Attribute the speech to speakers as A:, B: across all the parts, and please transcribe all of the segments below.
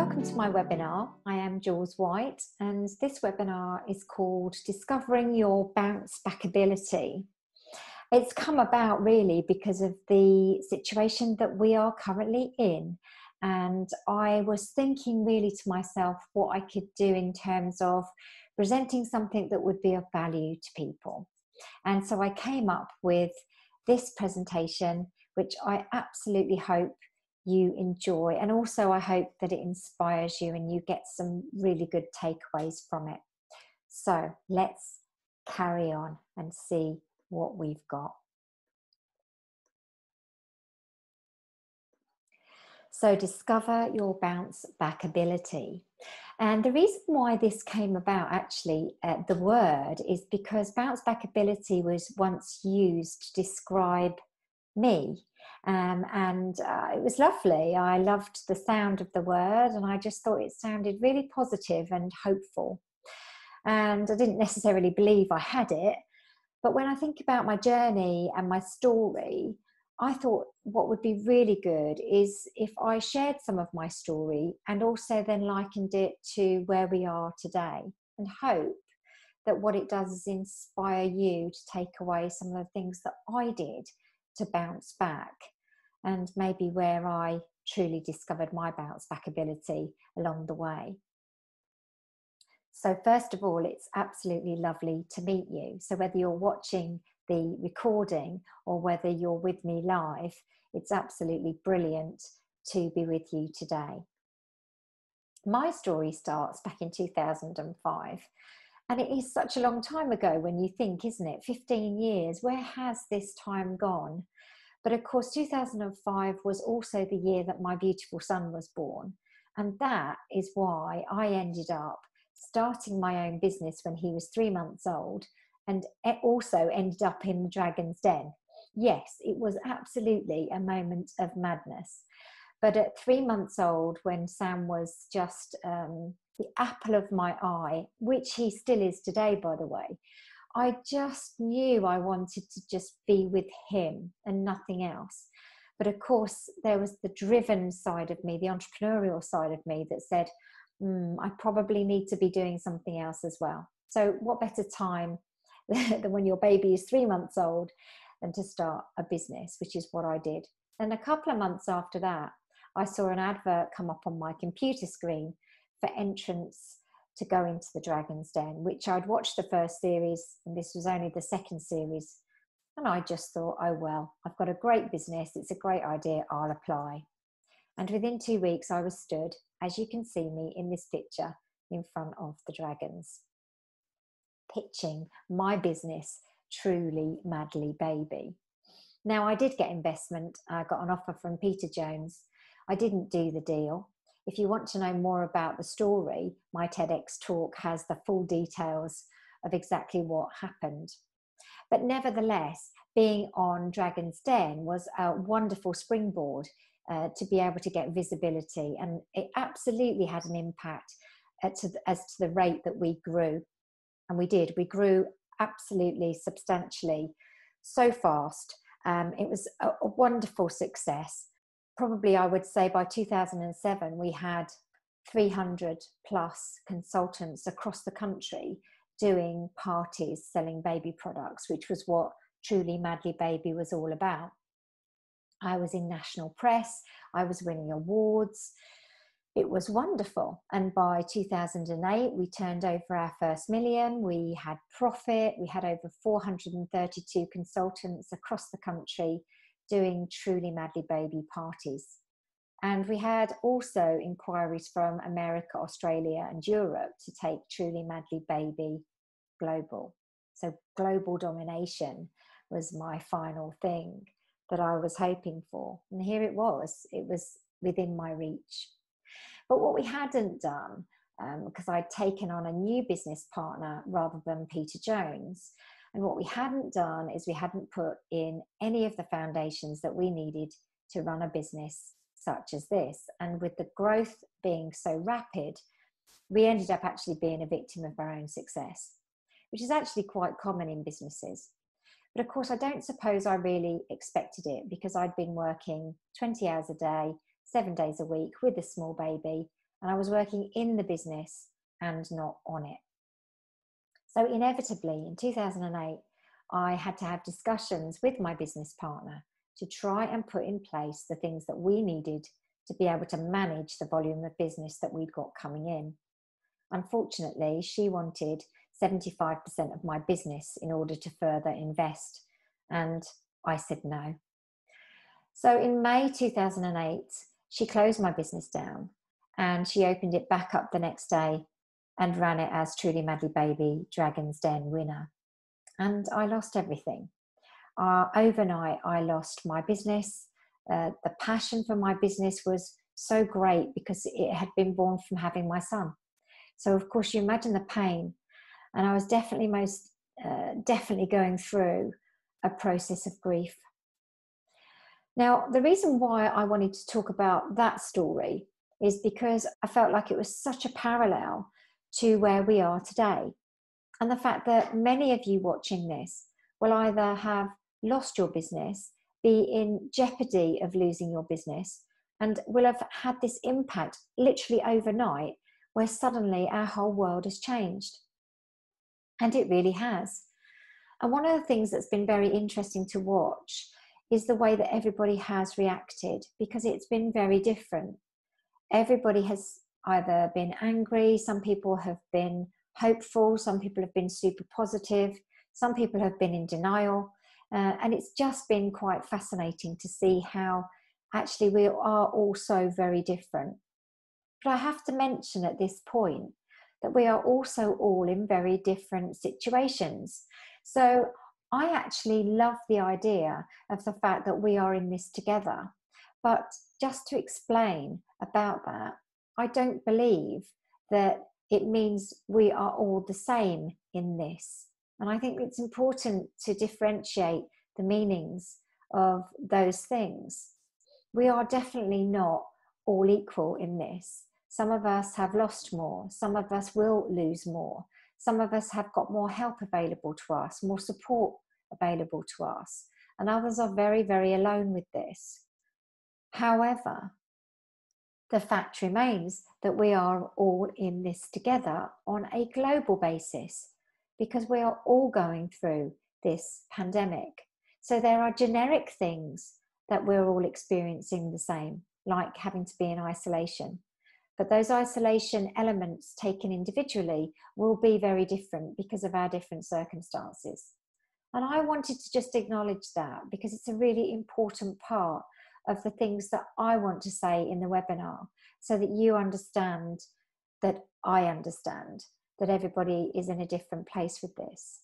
A: Welcome to my webinar. I am Jules White, and this webinar is called Discovering Your Bouncebackability. It's come about really because of the situation that we are currently in, and I was thinking really to myself what I could do in terms of presenting something that would be of value to people. And so I came up with this presentation, which I absolutely hope you enjoy, and also I hope that it inspires you and you get some really good takeaways from it. So let's carry on and see what we've got. So discover your bounce back ability. And the reason why this came about, actually, the word, is because bounce back ability was once used to describe me. It was lovely. I loved the sound of the word, and I just thought it sounded really positive and hopeful. And I didn't necessarily believe I had it, but when I think about my journey and my story, I thought what would be really good is if I shared some of my story and also then likened it to where we are today, and hope that what it does is inspire you to take away some of the things that I did to bounce back, and maybe where I truly discovered my bounce back ability along the way. So first of all, it's absolutely lovely to meet you. So whether you're watching the recording or whether you're with me live, it's absolutely brilliant to be with you today. My story starts back in 2005. And it is such a long time ago when you think, isn't it? 15 years, where has this time gone? But of course, 2005 was also the year that my beautiful son was born. And that is why I ended up starting my own business when he was 3 months old, and also ended up in the Dragon's Den. Yes, it was absolutely a moment of madness. But at 3 months old, when Sam was just the apple of my eye, which he still is today, by the way, I just knew I wanted to just be with him and nothing else. But of course, there was the driven side of me, the entrepreneurial side of me that said, I probably need to be doing something else as well. So what better time than when your baby is 3 months old than to start a business, which is what I did. And a couple of months after that, I saw an advert come up on my computer screen for entrance to go into the Dragon's Den, which I'd watched the first series, and this was only the second series. And I just thought, oh, well, I've got a great business. It's a great idea. I'll apply. And within 2 weeks, I was stood, as you can see me in this picture, in front of the dragons, pitching my business, Truly Madly Baby. Now, I did get investment. I got an offer from Peter Jones. I didn't do the deal. If you want to know more about the story, my TEDx talk has the full details of exactly what happened. But nevertheless, being on Dragon's Den was a wonderful springboard to be able to get visibility. And it absolutely had an impact as to the rate that we grew. And we did. We grew absolutely substantially, so fast. It was a wonderful success. Probably I would say by 2007, we had 300 plus consultants across the country doing parties, selling baby products, which was what Truly Madly Baby was all about. I was in national press. I was winning awards. It was wonderful. And by 2008, we turned over our first million. We had profit. We had over 432 consultants across the country doing Truly Madly Baby parties. And we had also inquiries from America, Australia, and Europe to take Truly Madly Baby global. So global domination was my final thing that I was hoping for. And here it was within my reach. But what we hadn't done, because I'd taken on a new business partner rather than Peter Jones, and what we hadn't done is we hadn't put in any of the foundations that we needed to run a business such as this. And with the growth being so rapid, we ended up actually being a victim of our own success, which is actually quite common in businesses. But of course, I don't suppose I really expected it, because I'd been working 20 hours a day, 7 days a week with a small baby, and I was working in the business and not on it. So inevitably, in 2008, I had to have discussions with my business partner to try and put in place the things that we needed to be able to manage the volume of business that we'd got coming in. Unfortunately, she wanted 75% of my business in order to further invest, and I said no. So in May 2008, she closed my business down and she opened it back up the next day and ran it as Truly Madly Baby Dragon's Den winner. And I lost everything. Overnight, I lost my business. The passion for my business was so great because it had been born from having my son. So of course you imagine the pain, and I was definitely going through a process of grief. Now, the reason why I wanted to talk about that story is because I felt like it was such a parallel to where we are today. And the fact that many of you watching this will either have lost your business, be in jeopardy of losing your business, and will have had this impact literally overnight where suddenly our whole world has changed. And it really has. And one of the things that's been very interesting to watch is the way that everybody has reacted, because it's been very different. Everybody has either been angry, some people have been hopeful, some people have been super positive, some people have been in denial. And it's just been quite fascinating to see how actually we are all so very different. But I have to mention at this point that we are also all in very different situations. So I actually love the idea of the fact that we are in this together. But just to explain about that, I don't believe that it means we are all the same in this. And I think it's important to differentiate the meanings of those things. We are definitely not all equal in this. Some of us have lost more. Some of us will lose more. Some of us have got more help available to us, more support available to us. And others are very, very alone with this. However, the fact remains that we are all in this together on a global basis, because we are all going through this pandemic. So there are generic things that we're all experiencing the same, like having to be in isolation. But those isolation elements taken individually will be very different because of our different circumstances. And I wanted to just acknowledge that because it's a really important part of the things that I want to say in the webinar, so that you understand that I understand that everybody is in a different place with this.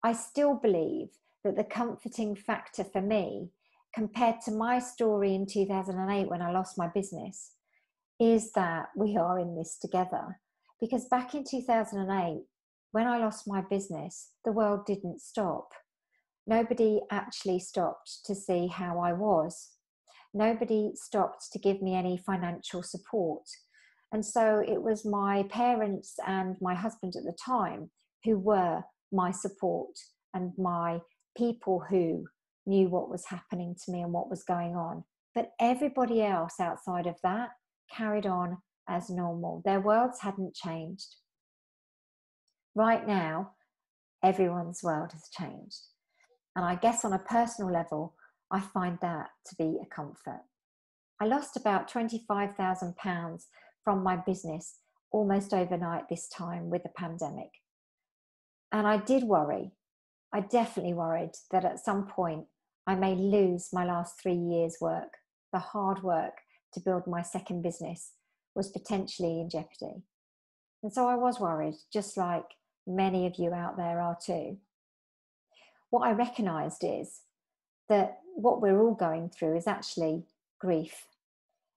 A: I still believe that the comforting factor for me, compared to my story in 2008 when I lost my business, is that we are in this together. Because back in 2008, when I lost my business, the world didn't stop. Nobody actually stopped to see how I was. Nobody stopped to give me any financial support. And so it was my parents and my husband at the time who were my support and my people who knew what was happening to me and what was going on. But everybody else outside of that carried on as normal. Their worlds hadn't changed. Right now, everyone's world has changed. And I guess on a personal level, I find that to be a comfort. I lost about £25,000 from my business almost overnight this time with the pandemic. And I did worry. I definitely worried that at some point I may lose my last 3 years' work. The hard work to build my second business was potentially in jeopardy. And so I was worried, just like many of you out there are too. What I recognized is that what we're all going through is actually grief.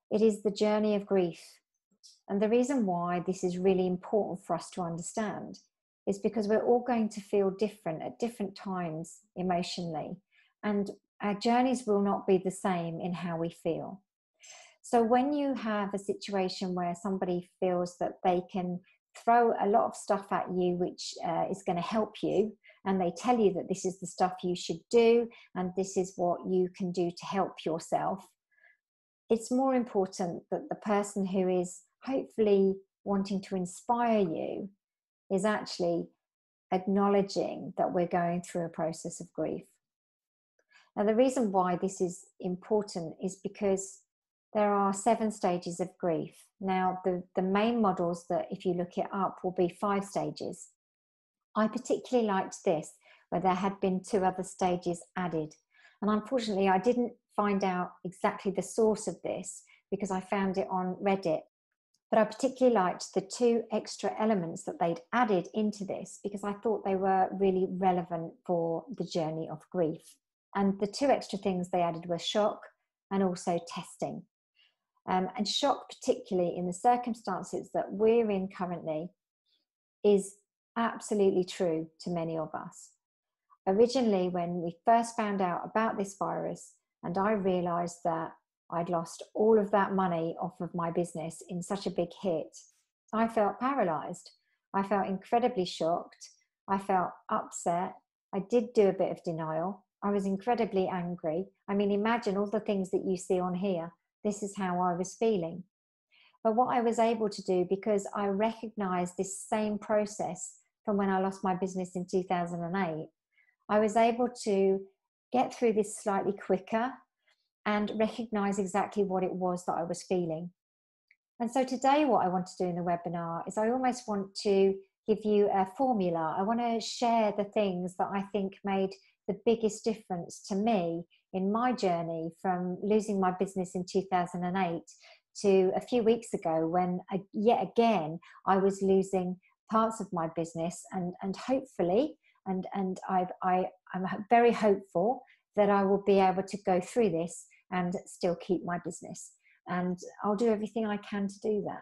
A: It is the journey of grief. And the reason why this is really important for us to understand is because we're all going to feel different at different times emotionally. And our journeys will not be the same in how we feel. So when you have a situation where somebody feels that they can throw a lot of stuff at you, which is going to help you, and they tell you that this is the stuff you should do, and this is what you can do to help yourself, it's more important that the person who is hopefully wanting to inspire you, is actually acknowledging that we're going through a process of grief. Now, the reason why this is important is because there are 7 stages of grief. Now, the main models that, if you look it up, will be 5 stages. I particularly liked this, where there had been 2 other stages added. And unfortunately, I didn't find out exactly the source of this because I found it on Reddit. But I particularly liked the 2 extra elements that they'd added into this because I thought they were really relevant for the journey of grief. And the 2 extra things they added were shock and also testing. And shock, particularly in the circumstances that we're in currently, is absolutely true to many of us. Originally, when we first found out about this virus, and I realized that I'd lost all of that money off of my business in such a big hit, I felt paralyzed. I felt incredibly shocked. I felt upset. I did do a bit of denial. I was incredibly angry. I mean, imagine all the things that you see on here. This is how I was feeling. But what I was able to do, because I recognized this same process from when I lost my business in 2008, I was able to get through this slightly quicker and recognize exactly what it was that I was feeling. And so today, what I want to do in the webinar is I almost want to give you a formula. I want to share the things that I think made the biggest difference to me in my journey from losing my business in 2008 to a few weeks ago when yet again I was losing parts of my business, and hopefully I'm very hopeful that I will be able to go through this and still keep my business, and I'll do everything I can to do that.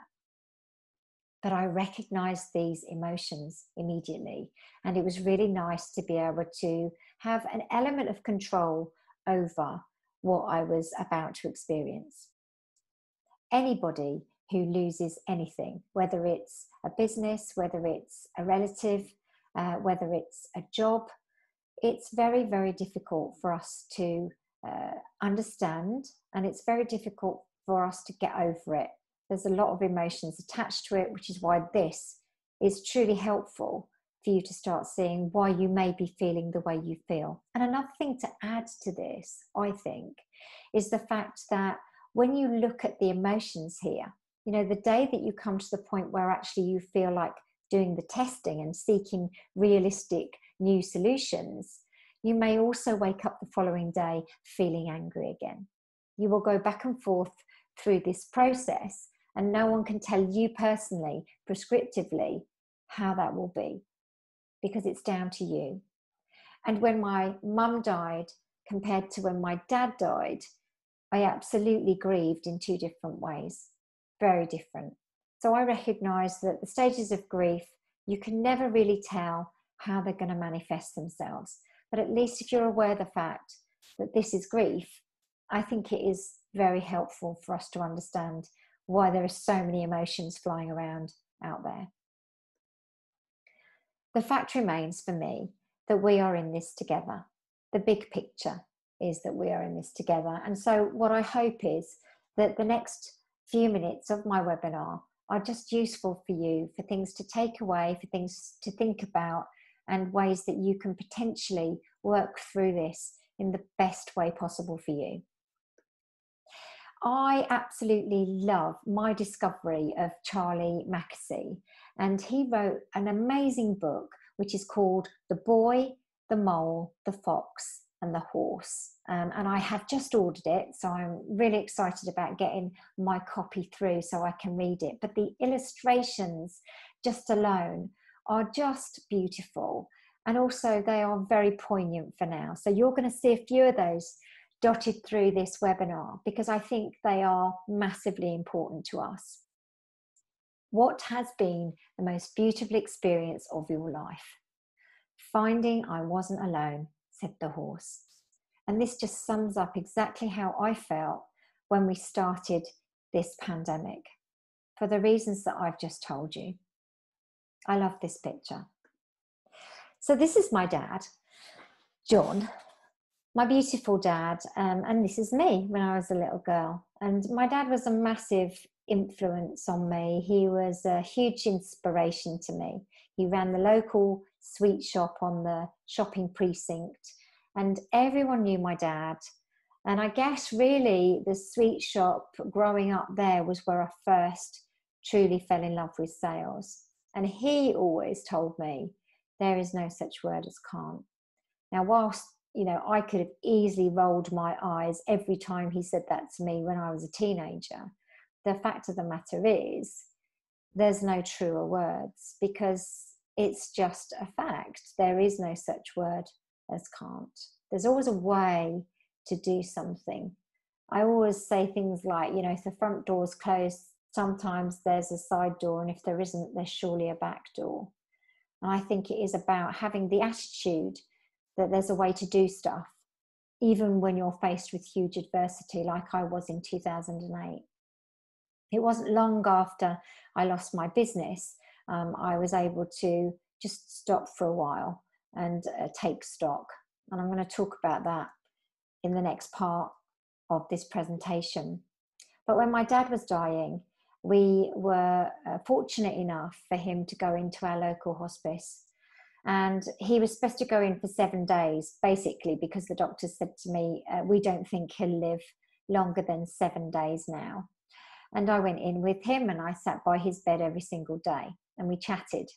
A: But I recognized these emotions immediately, and it was really nice to be able to have an element of control over what I was about to experience. Anybody who loses anything, whether it's a business, whether it's a relative, whether it's a job, it's very, very difficult for us to understand, and it's very difficult for us to get over it. There's a lot of emotions attached to it, which is why this is truly helpful for you to start seeing why you may be feeling the way you feel. And another thing to add to this, I think, is the fact that when you look at the emotions here, you know, the day that you come to the point where actually you feel like doing the testing and seeking realistic new solutions, you may also wake up the following day feeling angry again. You will go back and forth through this process, and no one can tell you personally, prescriptively, how that will be, because it's down to you. And when my mum died compared to when my dad died, I absolutely grieved in 2 different ways, very different. So I recognised that the stages of grief, you can never really tell how they're going to manifest themselves. But at least if you're aware of the fact that this is grief, I think it is very helpful for us to understand why there are so many emotions flying around out there. The fact remains for me that we are in this together. The big picture is that we are in this together. And so what I hope is that the next few minutes of my webinar are just useful for you, for things to take away, for things to think about, and ways that you can potentially work through this in the best way possible for you. I absolutely love my discovery of Charlie Mackesy, and he wrote an amazing book which is called The Boy, the Mole, the Fox and the Horse, and I have just ordered it, so I'm really excited about getting my copy through so I can read it. But the illustrations just alone are just beautiful, and also they are very poignant for now. So you're going to see a few of those dotted through this webinar because I think they are massively important to us. What has been the most beautiful experience of your life? Finding I wasn't alone, said the horse. And this just sums up exactly how I felt when we started this pandemic, for the reasons that I've just told you. I love this picture. So this is my dad, John, my beautiful dad, and this is me when I was a little girl. And my dad was a massive influence on me. He was a huge inspiration to me. He ran the local sweet shop on the shopping precinct, and everyone knew my dad. And I guess really the sweet shop growing up there was where I first truly fell in love with sales. And he always told me there is no such word as can't. Now, whilst, I could have easily rolled my eyes every time he said that to me when I was a teenager, the fact of the matter is there's no truer words, because it's just a fact. There is no such word as can't. There's always a way to do something. I always say things like, if the front door's closed, sometimes there's a side door, and if there isn't, there's surely a back door. And I think it is about having the attitude that there's a way to do stuff, even when you're faced with huge adversity, like I was in 2008. It wasn't long after I lost my business, I was able to just stop for a while and take stock. And I'm going to talk about that in the next part of this presentation. But when my dad was dying, we were fortunate enough for him to go into our local hospice. And he was supposed to go in for 7 days, basically, because the doctor said to me, we don't think he'll live longer than 7 days now. And I went in with him, and I sat by his bed every single day, and we chatted.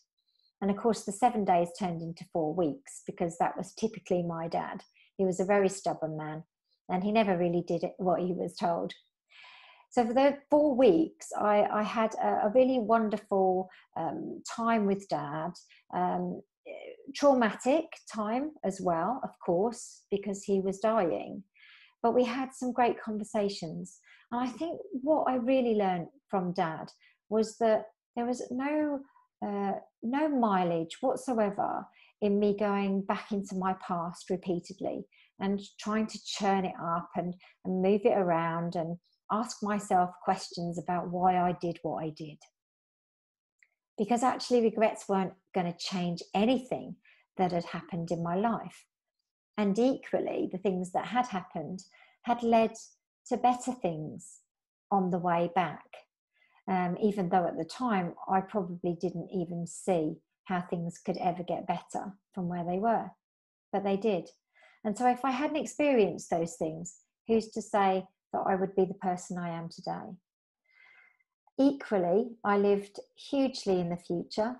A: And of course, the 7 days turned into 4 weeks, because that was typically my dad. He was a very stubborn man, and he never really did what he was told. So for the 4 weeks, I had a really wonderful time with Dad. Traumatic time as well, of course, because he was dying. But we had some great conversations. And I think what I really learned from Dad was that there was no mileage whatsoever in me going back into my past repeatedly and trying to churn it up and move it around and ask myself questions about why I did what I did. Because actually regrets weren't going to change anything that had happened in my life. And equally, the things that had happened had led to better things on the way back. Even though at the time, I probably didn't even see how things could ever get better from where they were. But they did. And so if I hadn't experienced those things, who's to say that I would be the person I am today? Equally, I lived hugely in the future,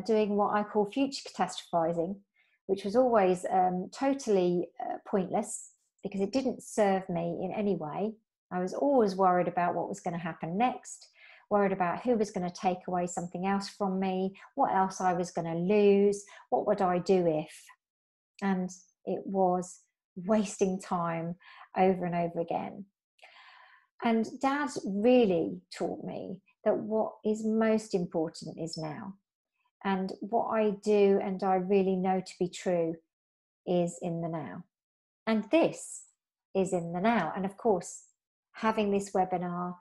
A: doing what I call future catastrophizing, which was always totally pointless, because it didn't serve me in any way. I was always worried about what was going to happen next, worried about who was going to take away something else from me, what else I was going to lose, what would I do if? And it was wasting time over and over again. And Dad really taught me that what is most important is now. And what I do and I really know to be true is in the now. And this is in the now. And of course, having this webinar,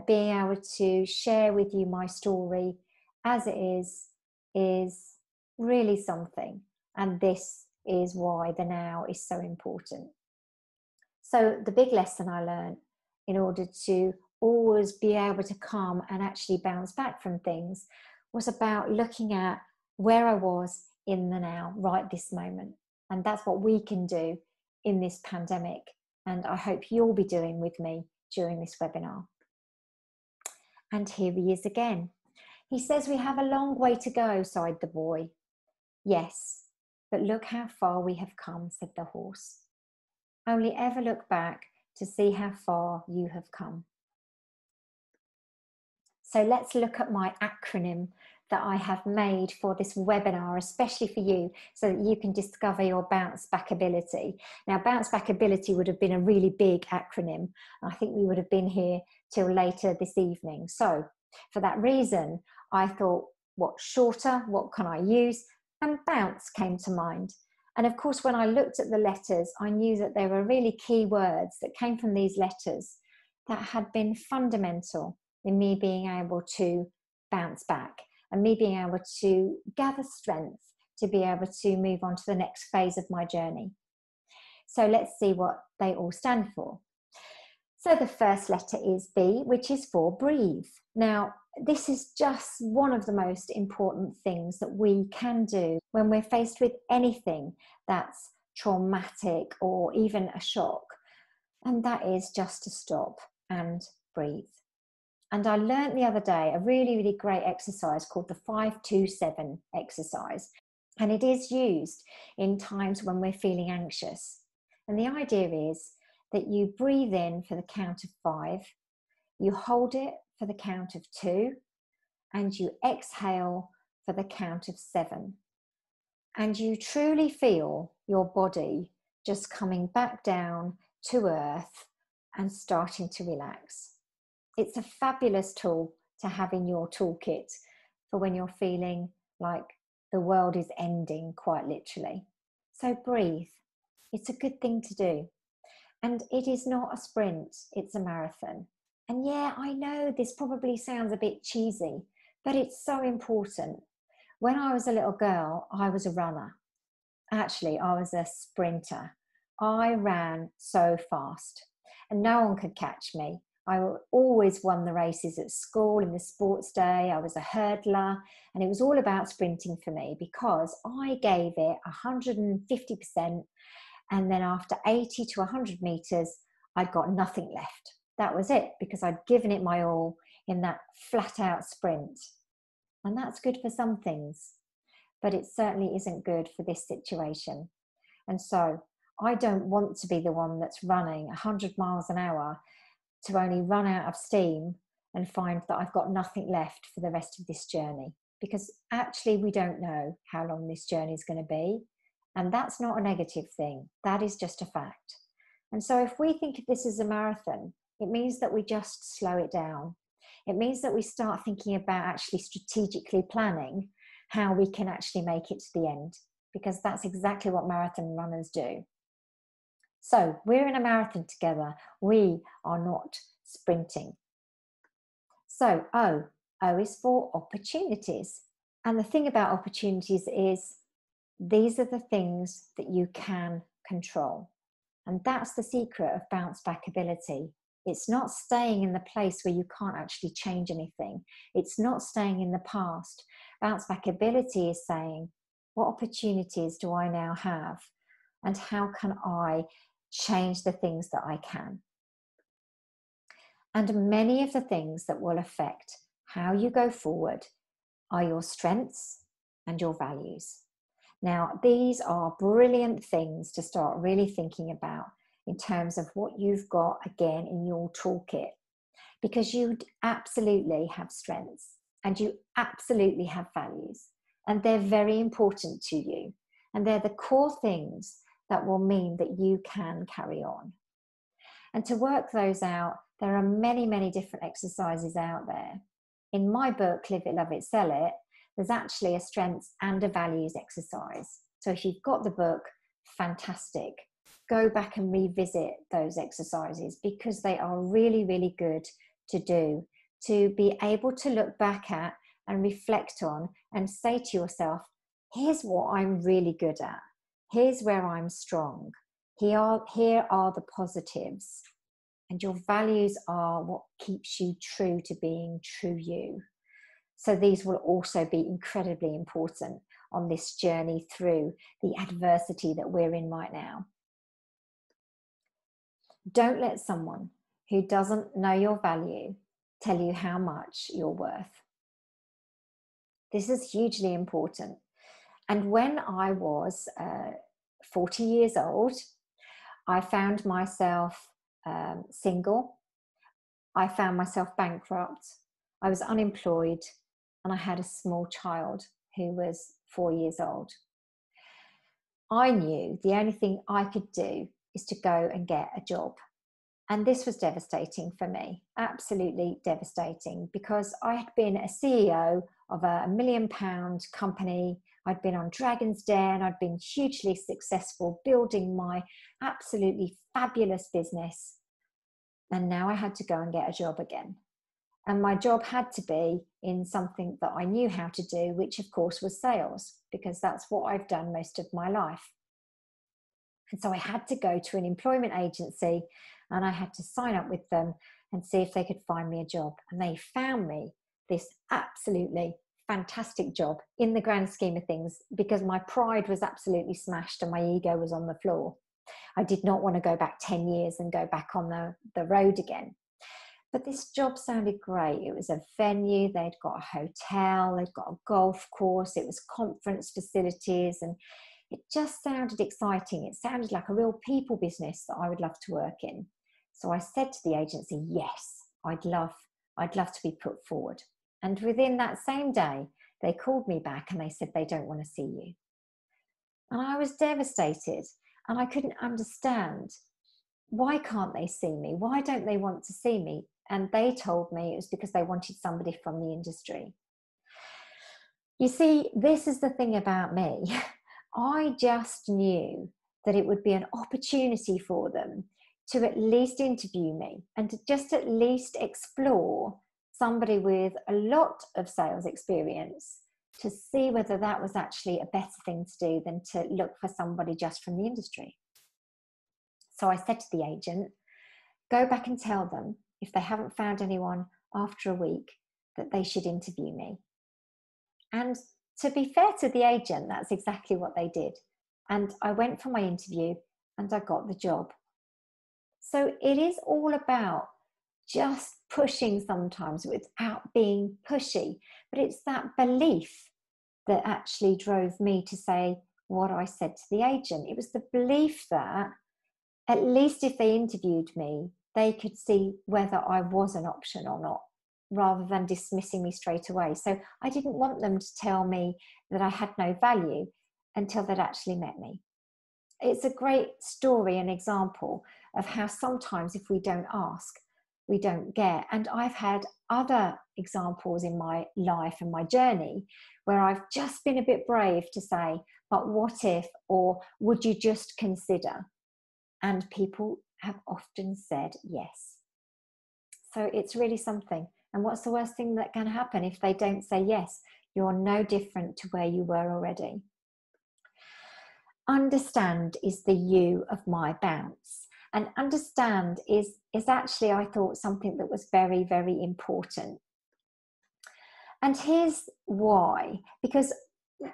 A: being able to share with you my story as it is really something. And this is why the now is so important. So the big lesson I learned in order to always be able to come and actually bounce back from things was about looking at where I was in the now, right this moment. And that's what we can do in this pandemic. And I hope you'll be doing with me during this webinar. And here he is again. He says, "We have a long way to go," sighed the boy. "Yes, but look how far we have come," said the horse. "Only ever look back to see how far you have come." So let's look at my acronym that I have made for this webinar, especially for you, so that you can discover your bounce back ability. Now, bounce back ability would have been a really big acronym. I think we would have been here till later this evening. So for that reason, I thought, what's shorter? What can I use? And bounce came to mind. And of course, when I looked at the letters, I knew that there were really key words that came from these letters that had been fundamental in me being able to bounce back and me being able to gather strength to be able to move on to the next phase of my journey. So let's see what they all stand for. So the first letter is B, which is for breathe. Now, this is just one of the most important things that we can do when we're faced with anything that's traumatic or even a shock. And that is just to stop and breathe. And I learned the other day a really, really great exercise called the 5-2-7 exercise. And it is used in times when we're feeling anxious. And the idea is that you breathe in for the count of 5, you hold it for the count of 2, and you exhale for the count of 7. And you truly feel your body just coming back down to earth and starting to relax. It's a fabulous tool to have in your toolkit for when you're feeling like the world is ending, quite literally. So breathe. It's a good thing to do. And it is not a sprint, it's a marathon. And yeah, I know this probably sounds a bit cheesy, but it's so important. When I was a little girl, I was a runner. Actually, I was a sprinter. I ran so fast and no one could catch me. I always won the races at school in the sports day. I was a hurdler, and it was all about sprinting for me because I gave it 150%. And then after 80 to 100 meters, I'd got nothing left. That was it, because I'd given it my all in that flat out sprint. And that's good for some things, but it certainly isn't good for this situation. And so I don't want to be the one that's running 100 miles an hour to only run out of steam and find that I've got nothing left for the rest of this journey. Because actually we don't know how long this journey is going to be. And that's not a negative thing. That is just a fact. And so if we think of this as a marathon, it means that we just slow it down. It means that we start thinking about actually strategically planning how we can actually make it to the end, because that's exactly what marathon runners do. So we're in a marathon together. We are not sprinting. So O is for opportunities. And the thing about opportunities is these are the things that you can control. And that's the secret of bouncebackability. It's not staying in the place where you can't actually change anything. It's not staying in the past. Bouncebackability is saying, what opportunities do I now have? And how can I change the things that I can? And many of the things that will affect how you go forward are your strengths and your values. Now, these are brilliant things to start really thinking about in terms of what you've got, again, in your toolkit, because you absolutely have strengths and you absolutely have values, and they're very important to you. And they're the core things that will mean that you can carry on. And to work those out, there are many, many different exercises out there. In my book, Live It, Love It, Sell It, there's actually a strengths and a values exercise. So if you've got the book, fantastic. Go back and revisit those exercises, because they are really, really good to do, to be able to look back at and reflect on and say to yourself, here's what I'm really good at. Here's where I'm strong. Here are the positives. And your values are what keeps you true to being true you. So these will also be incredibly important on this journey through the adversity that we're in right now. Don't let someone who doesn't know your value tell you how much you're worth. This is hugely important. And when I was 40 years old, I found myself single. I found myself bankrupt. I was unemployed, and I had a small child who was 4 years old. I knew the only thing I could do is to go and get a job. And this was devastating for me, absolutely devastating, because I had been a CEO of a £1 million company. I'd been on Dragon's Den. I'd been hugely successful building my absolutely fabulous business. And now I had to go and get a job again. And my job had to be in something that I knew how to do, which of course was sales, because that's what I've done most of my life. And so I had to go to an employment agency, and I had to sign up with them and see if they could find me a job. And they found me this absolutely fantastic job in the grand scheme of things, because my pride was absolutely smashed and my ego was on the floor. I did not want to go back 10 years and go back on the road again. But this job sounded great. It was a venue, they'd got a hotel, they'd got a golf course, it was conference facilities, and it just sounded exciting. It sounded like a real people business that I would love to work in. So I said to the agency, yes, I'd love to be put forward. And within that same day, they called me back and they said they don't want to see you. And I was devastated, and I couldn't understand, why can't they see me? Why don't they want to see me? And they told me it was because they wanted somebody from the industry. You see, this is the thing about me. I just knew that it would be an opportunity for them to at least interview me and to just at least explore somebody with a lot of sales experience, to see whether that was actually a better thing to do than to look for somebody just from the industry. So I said to the agent, go back and tell them, if they haven't found anyone after a week, that they should interview me. And to be fair to the agent, that's exactly what they did. And I went for my interview and I got the job. So it is all about just pushing sometimes without being pushy. But it's that belief that actually drove me to say what I said to the agent. It was the belief that at least if they interviewed me, they could see whether I was an option or not, rather than dismissing me straight away. So I didn't want them to tell me that I had no value until they'd actually met me. It's a great story and example of how sometimes if we don't ask, we don't get. And I've had other examples in my life and my journey where I've just been a bit brave to say, but what if, or would you just consider? And people have often said yes. So it's really something. And what's the worst thing that can happen if they don't say yes? You're no different to where you were already. Understand is the U of my bounce. And understand is actually, I thought, something that was very, very important. And here's why. Because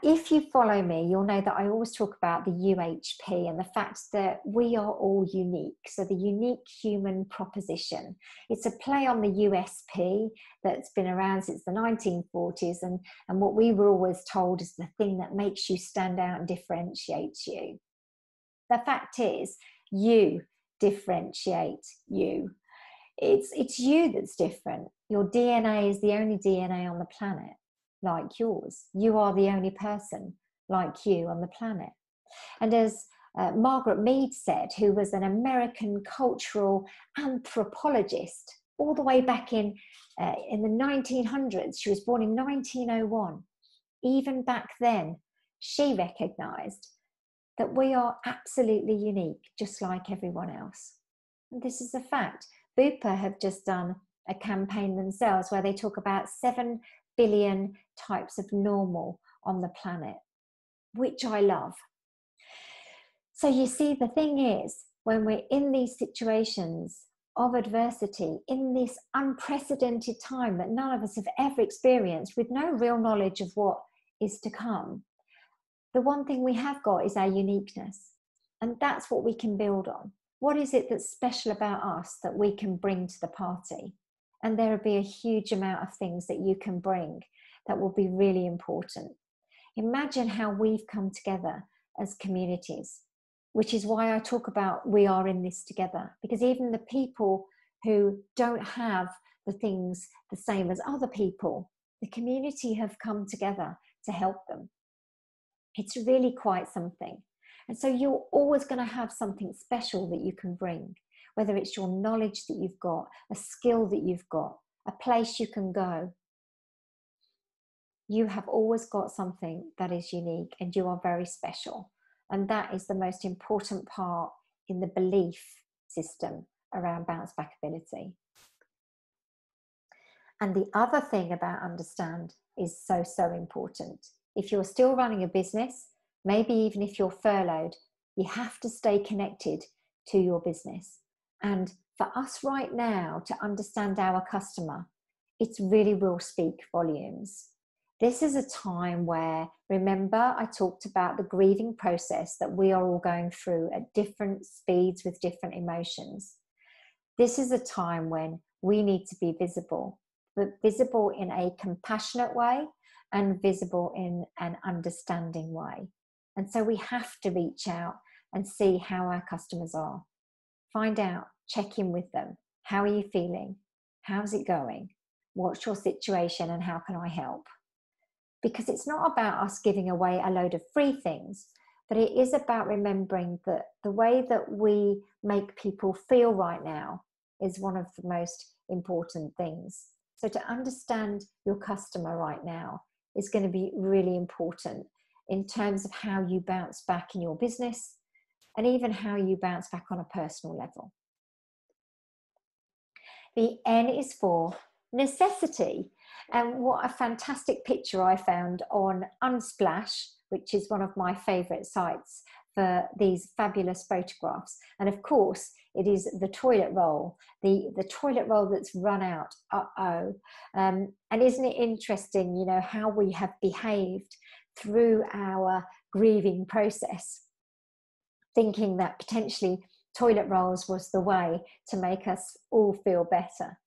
A: if you follow me, you'll know that I always talk about the UHP and the fact that we are all unique. So the unique human proposition. It's a play on the USP that's been around since the 1940s. And what we were always told is the thing that makes you stand out and differentiates you. The fact is, you differentiate you. It's you that's different. Your DNA is the only DNA on the planet like yours. You are the only person like you on the planet. And as Margaret Mead said, who was an American cultural anthropologist all the way back in the 1900s, she was born in 1901. Even back then, she recognized that we are absolutely unique, just like everyone else. And this is a fact. Bupa have just done a campaign themselves where they talk about 7 billion types of normal on the planet, which I love. So you see, the thing is, when we're in these situations of adversity, in this unprecedented time that none of us have ever experienced, with no real knowledge of what is to come, the one thing we have got is our uniqueness. And that's what we can build on. What is it that's special about us that we can bring to the party? And there will be a huge amount of things that you can bring that will be really important. Imagine how we've come together as communities, which is why I talk about we are in this together. Because even the people who don't have the things the same as other people, the community have come together to help them. It's really quite something. And so you're always going to have something special that you can bring, whether it's your knowledge that you've got, a skill that you've got, a place you can go. You have always got something that is unique and you are very special. And that is the most important part in the belief system around bouncebackability. And the other thing about understand is so, so important. If you're still running a business, maybe even if you're furloughed, you have to stay connected to your business. And for us right now to understand our customer, it really will speak volumes. This is a time where, remember, I talked about the grieving process that we are all going through at different speeds with different emotions. This is a time when we need to be visible, but visible in a compassionate way and visible in an understanding way. And so we have to reach out and see how our customers are. Find out, check in with them. How are you feeling? How's it going? What's your situation and how can I help? Because it's not about us giving away a load of free things, but it is about remembering that the way that we make people feel right now is one of the most important things. So to understand your customer right now is going to be really important in terms of how you bounce back in your business and even how you bounce back on a personal level. The N is for necessity. And what a fantastic picture I found on Unsplash, which is one of my favorite sites for these fabulous photographs. And of course, it is the toilet roll, the toilet roll that's run out. And isn't it interesting, you know, how we have behaved through our grieving process, thinking that potentially toilet rolls was the way to make us all feel better.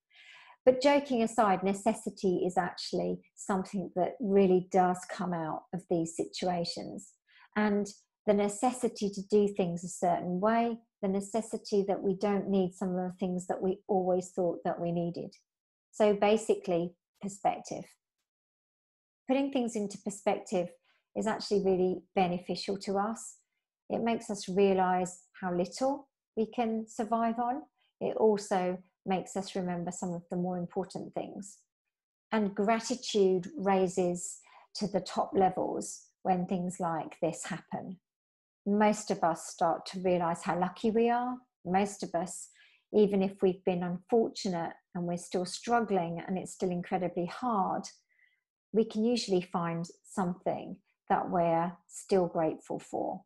A: But joking aside, necessity is actually something that really does come out of these situations. And the necessity to do things a certain way, the necessity that we don't need some of the things that we always thought that we needed. So basically, perspective. Putting things into perspective is actually really beneficial to us. It makes us realize how little we can survive on. It also makes us remember some of the more important things. And gratitude raises to the top levels when things like this happen. Most of us start to realize how lucky we are. Most of us, even if we've been unfortunate and we're still struggling and it's still incredibly hard, we can usually find something that we're still grateful for.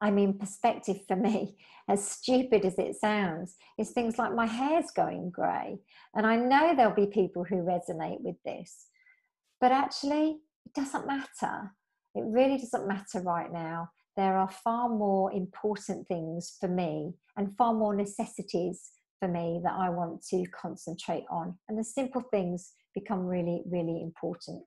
A: I mean, perspective for me, as stupid as it sounds, is things like my hair's going grey. And I know there'll be people who resonate with this, but actually it doesn't matter. It really doesn't matter right now. There are far more important things for me and far more necessities for me that I want to concentrate on. And the simple things become really, really important.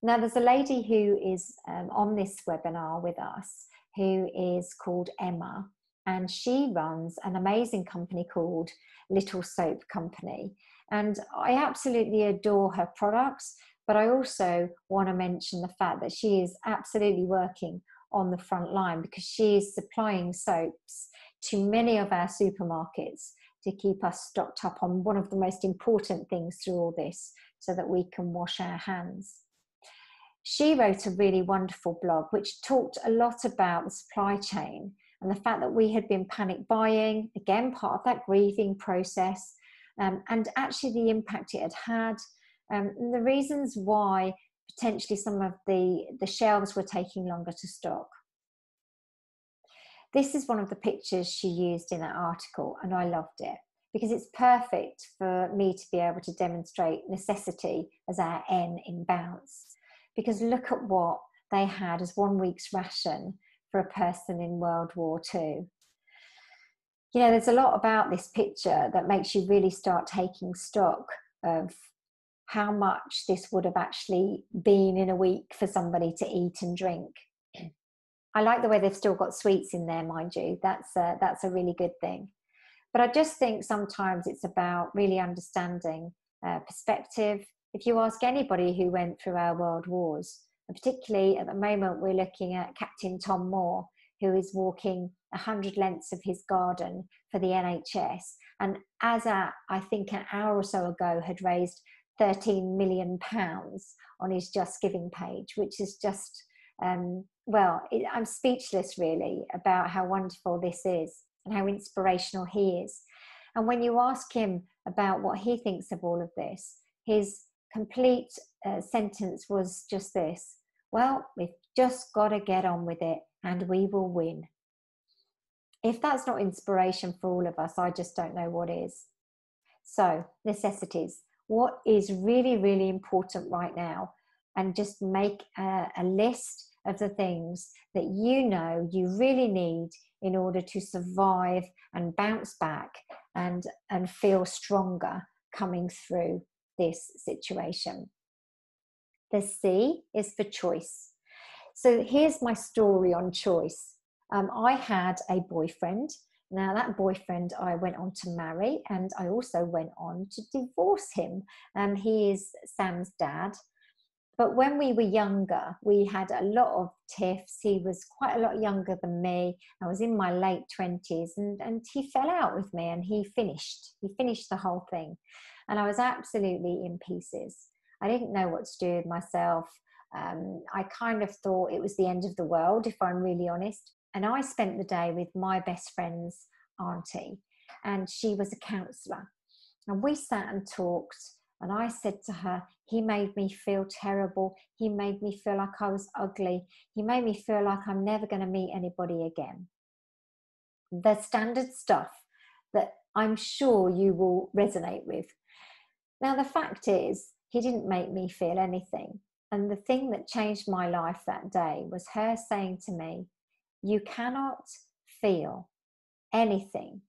A: Now, there's a lady who is on this webinar with us who is called Emma, and she runs an amazing company called Little Soap Company. And I absolutely adore her products, but I also want to mention the fact that she is absolutely working on the front line because she is supplying soaps to many of our supermarkets to keep us stocked up on one of the most important things through all this, so that we can wash our hands. She wrote a really wonderful blog which talked a lot about the supply chain and the fact that we had been panic buying, again, part of that grieving process, and actually the impact it had had, and the reasons why potentially some of the shelves were taking longer to stock. This is one of the pictures she used in that article, and I loved it because it's perfect for me to be able to demonstrate necessity as our N in Bounce. Because look at what they had as 1 week's ration for a person in World War II. You know, there's a lot about this picture that makes you really start taking stock of how much this would have actually been in a week for somebody to eat and drink. I like the way they've still got sweets in there, mind you. That's a really good thing. But I just think sometimes it's about really understanding perspective. If you ask anybody who went through our world wars, and particularly at the moment we're looking at Captain Tom Moore, who is walking 100 lengths of his garden for the NHS, and as at, I think, an hour or so ago had raised £13 million on his Just Giving page, which is just, I'm speechless really about how wonderful this is and how inspirational he is. And when you ask him about what he thinks of all of this, his complete sentence was just this: well, we've just got to get on with it and we will win. If that's not inspiration for all of us, I just don't know what is. So, necessities. What is really, really important right now? And just make a list of the things that you know you really need in order to survive and bounce back and feel stronger coming through this situation. The C is for choice. So here's my story on choice. I had a boyfriend. Now that boyfriend I went on to marry, and I also went on to divorce him. He is Sam's dad. But when we were younger, we had a lot of tiffs. He was quite a lot younger than me. I was in my late 20s, and he fell out with me, and he finished the whole thing. And I was absolutely in pieces. I didn't know what to do with myself. I kind of thought it was the end of the world, if I'm really honest. And I spent the day with my best friend's auntie, and she was a counsellor. And we sat and talked, and I said to her, he made me feel terrible. He made me feel like I was ugly. He made me feel like I'm never going to meet anybody again. The standard stuff that I'm sure you will resonate with. Now, the fact is, he didn't make me feel anything. And the thing that changed my life that day was her saying to me, you cannot feel anything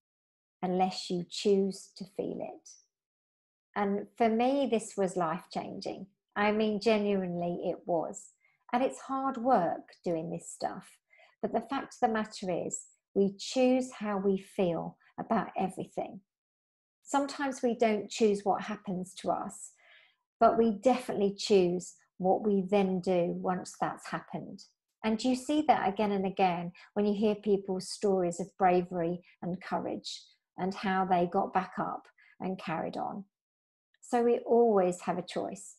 A: unless you choose to feel it. And for me, this was life-changing. I mean, genuinely it was. And it's hard work doing this stuff. But the fact of the matter is, we choose how we feel about everything. Sometimes we don't choose what happens to us, but we definitely choose what we then do once that's happened. And you see that again and again when you hear people's stories of bravery and courage and how they got back up and carried on. So we always have a choice.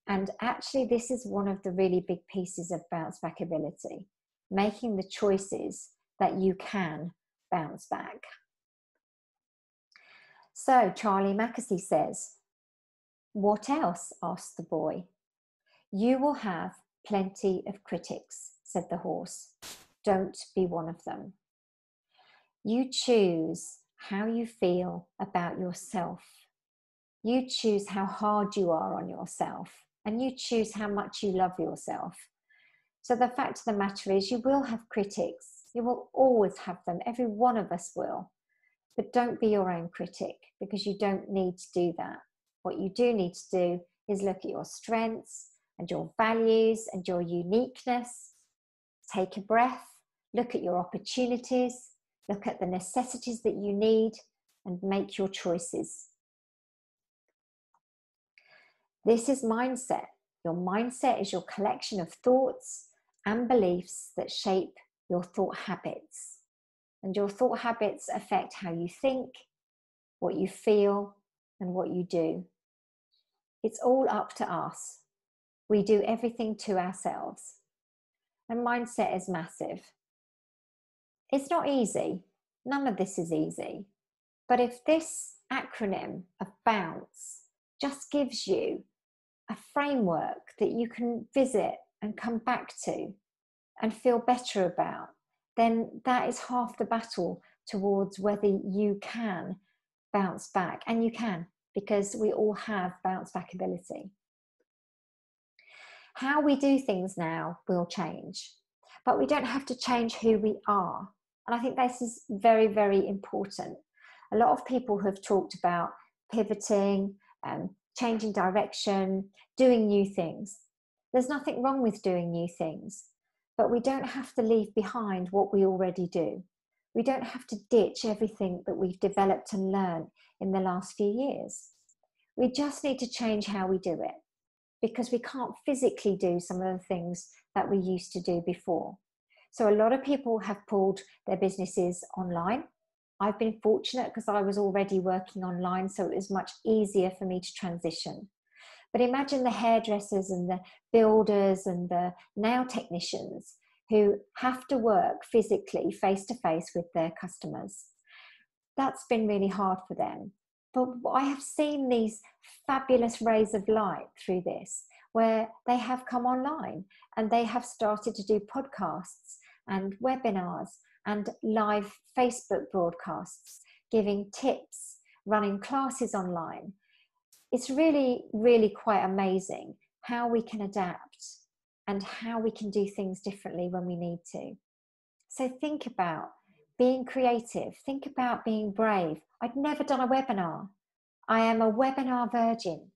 A: And actually, this is one of the really big pieces of bounce back ability, making the choices that you can bounce back. So Charlie Mackesy says, what else? Asked the boy. You will have plenty of critics, said the horse. Don't be one of them. You choose how you feel about yourself. You choose how hard you are on yourself, and you choose how much you love yourself. So the fact of the matter is, you will have critics. You will always have them. Every one of us will. But don't be your own critic, because you don't need to do that. What you do need to do is look at your strengths and your values and your uniqueness. Take a breath, look at your opportunities, look at the necessities that you need, and make your choices. This is mindset. Your mindset is your collection of thoughts and beliefs that shape your thought habits. And your thought habits affect how you think, what you feel, and what you do. It's all up to us. We do everything to ourselves. And mindset is massive. It's not easy. None of this is easy. But if this acronym of BOUNCE just gives you a framework that you can visit and come back to and feel better about, then that is half the battle towards whether you can bounce back. And you can, because we all have bounce back ability. How we do things now will change, but we don't have to change who we are. And I think this is very, very important. A lot of people have talked about pivoting, changing direction, doing new things. There's nothing wrong with doing new things, but we don't have to leave behind what we already do. We don't have to ditch everything that we've developed and learned in the last few years. We just need to change how we do it, because we can't physically do some of the things that we used to do before. So a lot of people have pulled their businesses online. I've been fortunate because I was already working online, so it was much easier for me to transition. But imagine the hairdressers and the builders and the nail technicians who have to work physically face-to-face with their customers. That's been really hard for them. But I have seen these fabulous rays of light through this, where they have come online and they have started to do podcasts and webinars and live Facebook broadcasts, giving tips, running classes online. It's really, really quite amazing how we can adapt and how we can do things differently when we need to. So think about being creative. Think about being brave. I'd never done a webinar. I am a webinar virgin,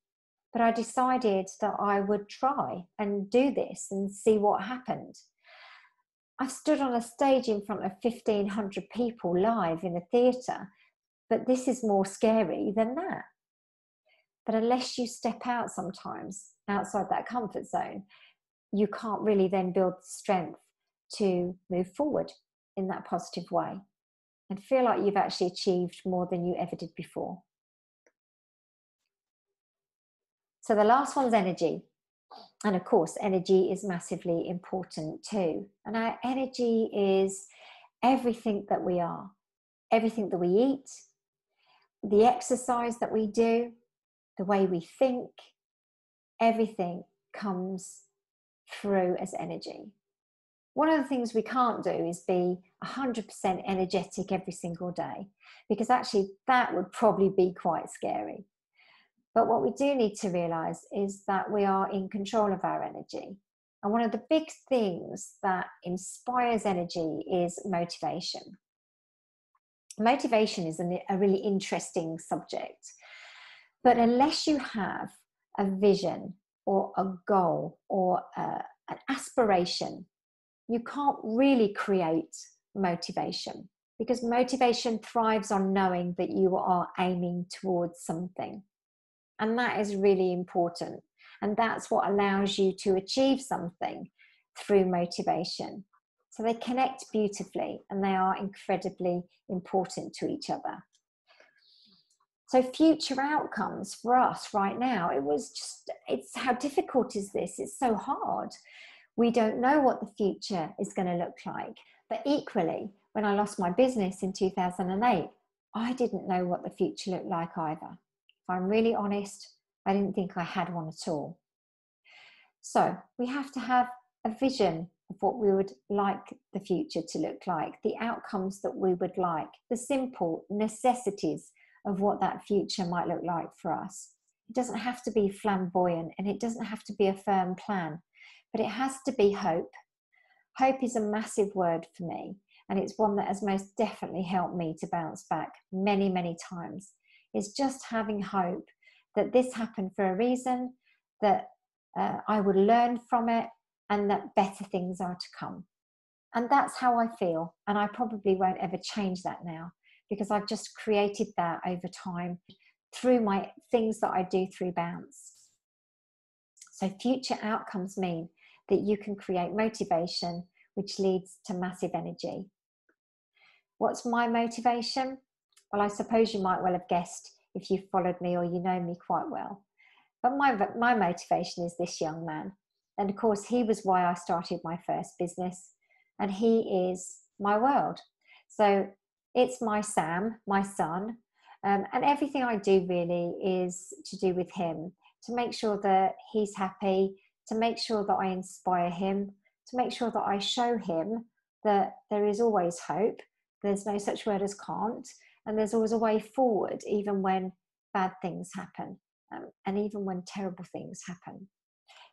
A: but I decided that I would try and do this and see what happened. I've stood on a stage in front of 1,500 people live in a theatre, but this is more scary than that. But unless you step out sometimes outside that comfort zone, you can't really then build the strength to move forward in that positive way and feel like you've actually achieved more than you ever did before. So the last one's energy. And of course, energy is massively important too. And our energy is everything that we are, everything that we eat, the exercise that we do, the way we think, everything comes through as energy. One of the things we can't do is be 100% energetic every single day, because actually that would probably be quite scary. But what we do need to realize is that we are in control of our energy. And one of the big things that inspires energy is motivation. Motivation is a really interesting subject. But unless you have a vision or a goal or an aspiration, you can't really create motivation, because motivation thrives on knowing that you are aiming towards something. And that is really important. And that's what allows you to achieve something through motivation. So they connect beautifully and they are incredibly important to each other. So future outcomes for us right now, it's how difficult is this? It's so hard. We don't know what the future is going to look like. But equally, when I lost my business in 2008, I didn't know what the future looked like either. If I'm really honest, I didn't think I had one at all. So we have to have a vision of what we would like the future to look like, the outcomes that we would like, the simple necessities of what that future might look like for us. It doesn't have to be flamboyant and it doesn't have to be a firm plan, but it has to be hope. Hope is a massive word for me, and it's one that has most definitely helped me to bounce back many, many times. It's just having hope that this happened for a reason, that I would learn from it, and that better things are to come. And that's how I feel, and I probably won't ever change that now, because I've just created that over time through my things that I do through Bounce. So future outcomes mean that you can create motivation, which leads to massive energy. What's my motivation? Well, I suppose you might well have guessed if you've followed me or you know me quite well. But my motivation is this young man. And of course, he was why I started my first business. And he is my world. So it's my Sam, my son. And everything I do really is to do with him, to make sure that he's happy, to make sure that I inspire him, to make sure that I show him that there is always hope. There's no such word as can't. And there's always a way forward, even when bad things happen, and even when terrible things happen.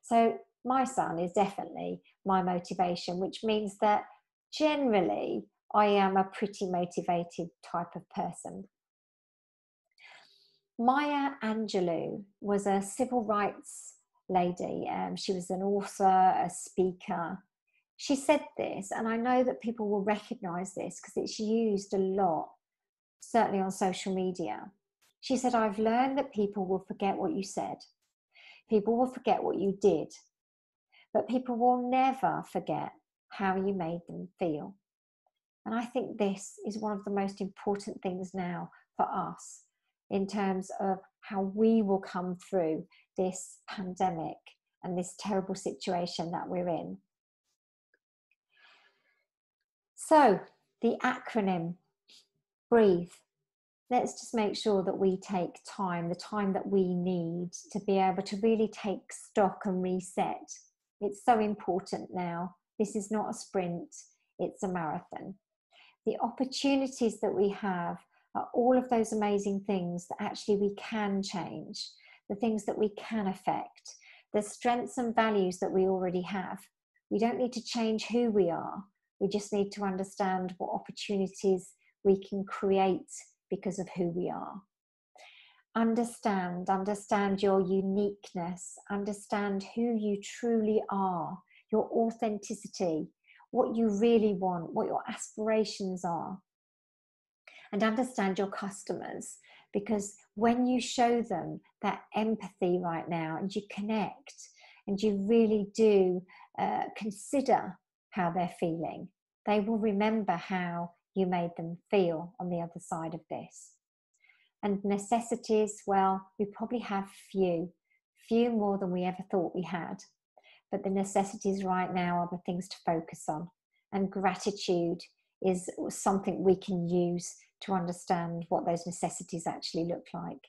A: So my son is definitely my motivation, which means that generally I am a pretty motivated type of person. Maya Angelou was a civil rights lady. She was an author, a speaker. She said this, and I know that people will recognize this because it's used a lot, certainly on social media. She said, "I've learned that people will forget what you said. People will forget what you did, but people will never forget how you made them feel." And I think this is one of the most important things now for us in terms of how we will come through this pandemic and this terrible situation that we're in. So the acronym, breathe. Let's just make sure that we take time, the time that we need to be able to really take stock and reset. It's so important now. This is not a sprint, it's a marathon. The opportunities that we have are all of those amazing things that actually we can change, the things that we can affect, the strengths and values that we already have. We don't need to change who we are. We just need to understand what opportunities we can create because of who we are. Understand your uniqueness, understand who you truly are, your authenticity, what you really want, what your aspirations are. And understand your customers, because when you show them that empathy right now and you connect and you really do consider how they're feeling, they will remember how you made them feel on the other side of this. And necessities, well, we probably have few more than we ever thought we had. But the necessities right now are the things to focus on. And gratitude is something we can use to understand what those necessities actually look like.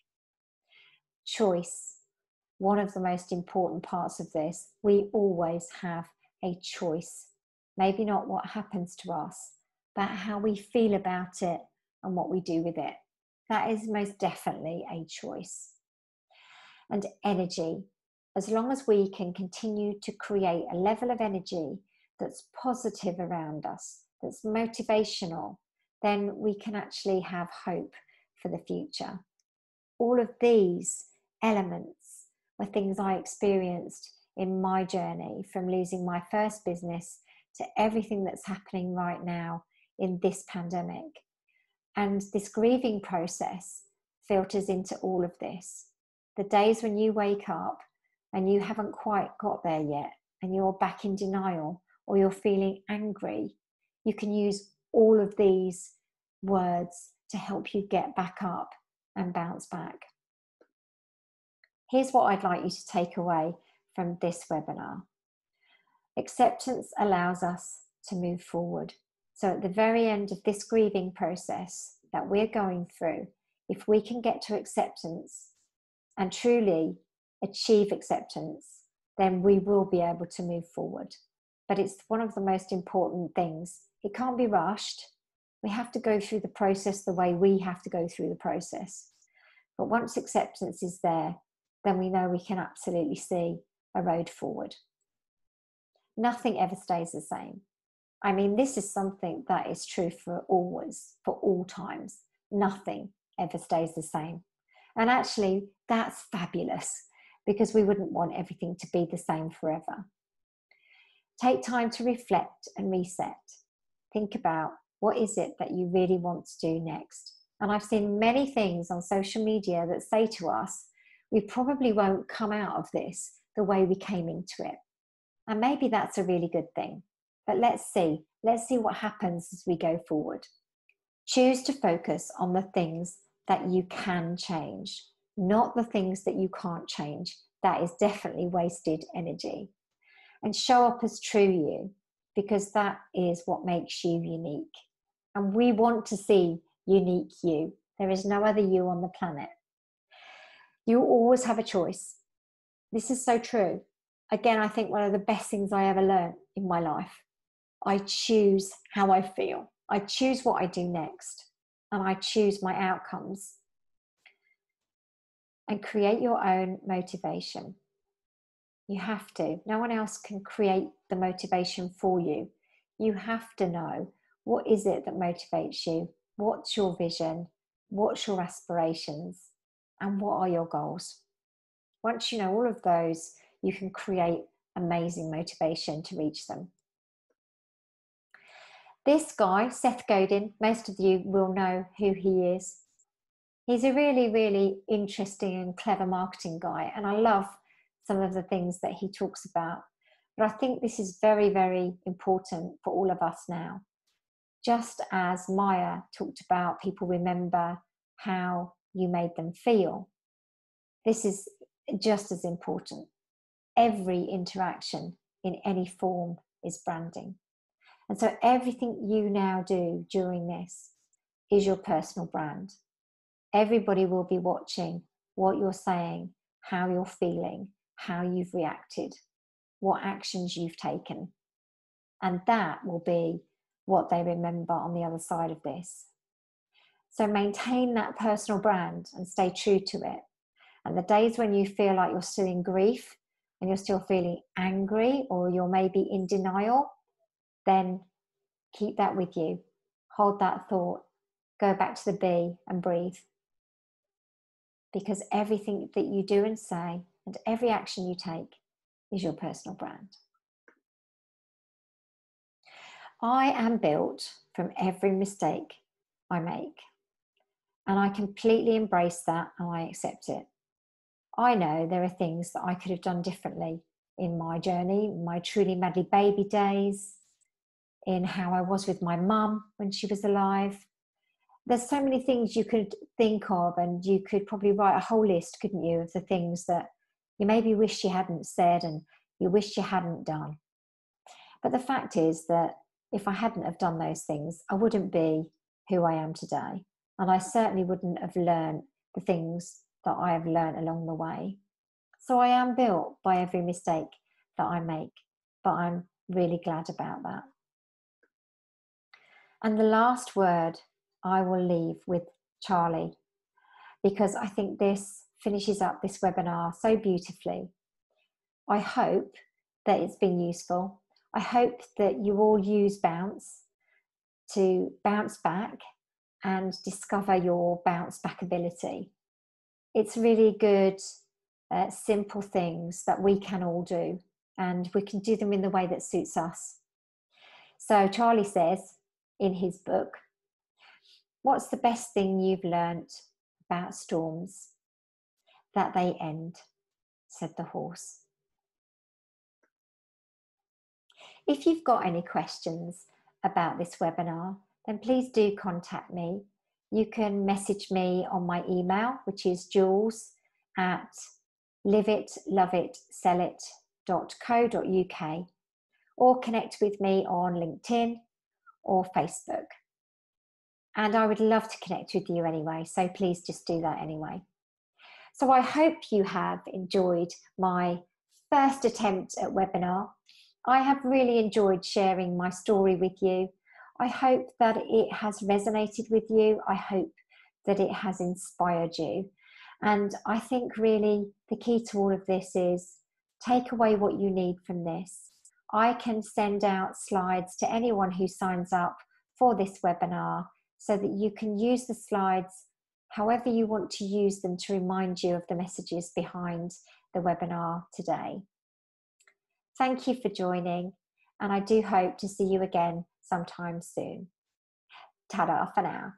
A: Choice, one of the most important parts of this. We always have a choice. Maybe not what happens to us, but how we feel about it and what we do with it. That is most definitely a choice. And energy. As long as we can continue to create a level of energy that's positive around us, that's motivational, then we can actually have hope for the future. All of these elements were things I experienced in my journey, from losing my first business to everything that's happening right now in this pandemic. And this grieving process filters into all of this. The days when you wake up and you haven't quite got there yet, and you're back in denial, or you're feeling angry, you can use all of these words to help you get back up and bounce back. Here's what I'd like you to take away from this webinar. Acceptance allows us to move forward. So at the very end of this grieving process that we're going through, if we can get to acceptance and truly achieve acceptance, then we will be able to move forward. But it's one of the most important things. It can't be rushed. We have to go through the process the way we have to go through the process. But once acceptance is there, then we know we can absolutely see a road forward. Nothing ever stays the same. I mean, this is something that is true for always, for all times. Nothing ever stays the same. And actually, that's fabulous, because we wouldn't want everything to be the same forever. Take time to reflect and reset. Think about, what is it that you really want to do next? And I've seen many things on social media that say to us, we probably won't come out of this the way we came into it. And maybe that's a really good thing. But let's see what happens as we go forward. Choose to focus on the things that you can change, not the things that you can't change. That is definitely wasted energy. And show up as true you, because that is what makes you unique. And we want to see unique you. There is no other you on the planet. You always have a choice. This is so true. Again, I think one of the best things I ever learned in my life. I choose how I feel. I choose what I do next. And I choose my outcomes. And create your own motivation. You have to. No one else can create the motivation for you. You have to know, what is it that motivates you? What's your vision? What's your aspirations? And what are your goals? Once you know all of those, you can create amazing motivation to reach them. This guy, Seth Godin, most of you will know who he is. He's a really, really interesting and clever marketing guy, and I love some of the things that he talks about. But I think this is very, very important for all of us now. Just as Maya talked about, people remember how you made them feel. This is just as important. Every interaction in any form is branding. And so everything you now do during this is your personal brand. Everybody will be watching what you're saying, how you're feeling, how you've reacted, what actions you've taken. And that will be what they remember on the other side of this. So maintain that personal brand and stay true to it. And the days when you feel like you're still in grief and you're still feeling angry, or you're maybe in denial, then keep that with you. Hold that thought. Go back to the B and breathe. Because everything that you do and say and every action you take is your personal brand. I am built from every mistake I make. And I completely embrace that and I accept it. I know there are things that I could have done differently in my journey, my truly madly baby days, in how I was with my mum when she was alive. There's so many things you could think of, and you could probably write a whole list, couldn't you, of the things that you maybe wish you hadn't said and you wish you hadn't done. But the fact is that if I hadn't have done those things, I wouldn't be who I am today. And I certainly wouldn't have learned the things that I have learned along the way. So I am built by every mistake that I make, but I'm really glad about that. And the last word I will leave with Charlie, because I think this finishes up this webinar so beautifully. I hope that it's been useful. I hope that you all use Bounce to bounce back and discover your bounce back ability. It's really good, simple things that we can all do, and we can do them in the way that suits us. So Charlie says in his book, what's the best thing you've learnt about storms? That they end, said the horse. If you've got any questions about this webinar, then please do contact me. You can message me on my email, which is jules@liveitloveitsellit.co.uk, or connect with me on LinkedIn or Facebook. And I would love to connect with you anyway, so please just do that anyway. So I hope you have enjoyed my first attempt at webinar. I have really enjoyed sharing my story with you. I hope that it has resonated with you. I hope that it has inspired you. And I think really the key to all of this is take away what you need from this. I can send out slides to anyone who signs up for this webinar so that you can use the slides however you want to use them to remind you of the messages behind the webinar today. Thank you for joining, and I do hope to see you again sometime soon. Ta-da for now.